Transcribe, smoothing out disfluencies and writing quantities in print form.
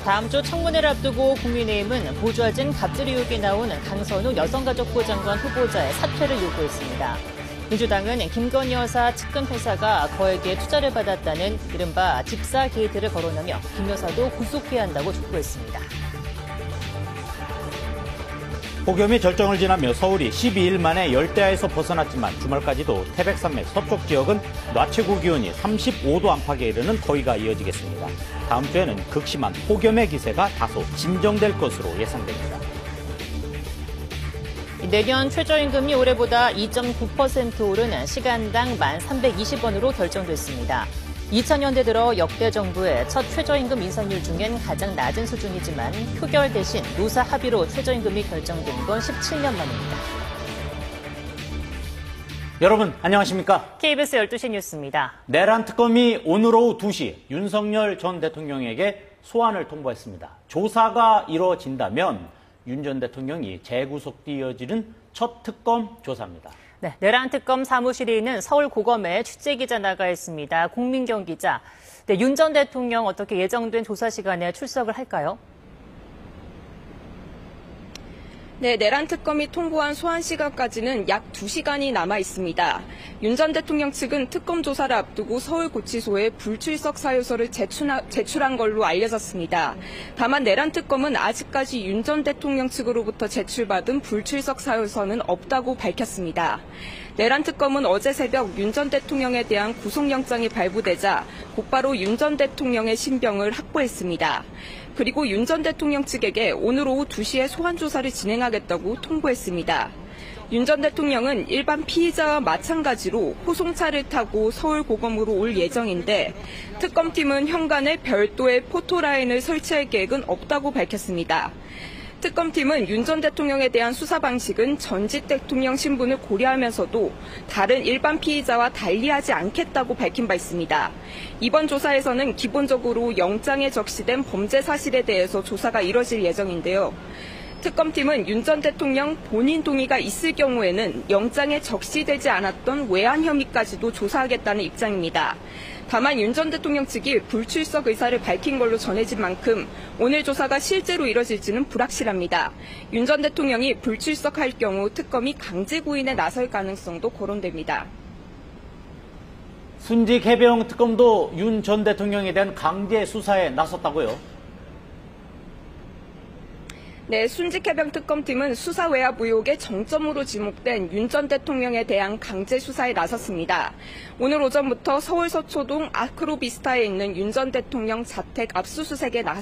다음 주 청문회를 앞두고 국민의힘은 보좌진 갑질 의혹이 나온 강선우 여성가족부 장관 후보자의 사퇴를 요구했습니다. 민주당은 김건희 여사 측근 회사가 거액의 투자를 받았다는 이른바 집사 게이트를 거론하며 김 여사도 구속해야 한다고 촉구했습니다. 폭염이 절정을 지나며 서울이 12일 만에 열대야에서 벗어났지만 주말까지도 태백산맥 서쪽 지역은 낮 최고 기온이 35도 안팎에 이르는 더위가 이어지겠습니다. 다음 주에는 극심한 폭염의 기세가 다소 진정될 것으로 예상됩니다. 내년 최저임금이 올해보다 2.9% 오른 시간당 1,320원으로 결정됐습니다. 2000년대 들어 역대 정부의 첫 최저임금 인상률 중엔 가장 낮은 수준이지만 표결 대신 노사 합의로 최저임금이 결정된 건 17년 만입니다. 여러분 안녕하십니까? KBS 12시 뉴스입니다. 내란 특검이 오늘 오후 2시 윤석열 전 대통령에게 소환을 통보했습니다. 조사가 이루어진다면 윤 전 대통령이 재구속돼 이어지는 첫 특검 조사입니다. 네, 내란 특검 사무실이 있는 서울고검에 취재기자 나가 있습니다. 공민경 기자. 네, 윤 전 대통령 어떻게 예정된 조사 시간에 출석을 할까요? 네, 내란 특검이 통보한 소환 시간까지는 약 2시간이 남아 있습니다. 윤 전 대통령 측은 특검 조사를 앞두고 서울고치소에 불출석 사유서를 제출한 걸로 알려졌습니다. 다만 내란 특검은 아직까지 윤 전 대통령 측으로부터 제출받은 불출석 사유서는 없다고 밝혔습니다. 내란 특검은 어제 새벽 윤 전 대통령에 대한 구속영장이 발부되자 곧바로 윤 전 대통령의 신병을 확보했습니다. 그리고 윤 전 대통령 측에게 오늘 오후 2시에 소환 조사를 진행하겠다고 통보했습니다. 윤 전 대통령은 일반 피의자와 마찬가지로 호송차를 타고 서울고검으로 올 예정인데 특검팀은 현관에 별도의 포토라인을 설치할 계획은 없다고 밝혔습니다. 특검팀은 윤 전 대통령에 대한 수사 방식은 전직 대통령 신분을 고려하면서도 다른 일반 피의자와 달리하지 않겠다고 밝힌 바 있습니다. 이번 조사에서는 기본적으로 영장에 적시된 범죄 사실에 대해서 조사가 이뤄질 예정인데요. 특검팀은 윤 전 대통령 본인 동의가 있을 경우에는 영장에 적시되지 않았던 외환 혐의까지도 조사하겠다는 입장입니다. 다만 윤 전 대통령 측이 불출석 의사를 밝힌 걸로 전해진 만큼 오늘 조사가 실제로 이뤄질지는 불확실합니다. 윤 전 대통령이 불출석할 경우 특검이 강제 구인에 나설 가능성도 거론됩니다. 순직 해병 특검도 윤 전 대통령에 대한 강제 수사에 나섰다고요? 네, 순직해병 특검팀은 수사 외압 의혹의 정점으로 지목된 윤 전 대통령에 대한 강제 수사에 나섰습니다. 오늘 오전부터 서울 서초동 아크로비스타에 있는 윤 전 대통령 자택 압수수색에 나섰습니다.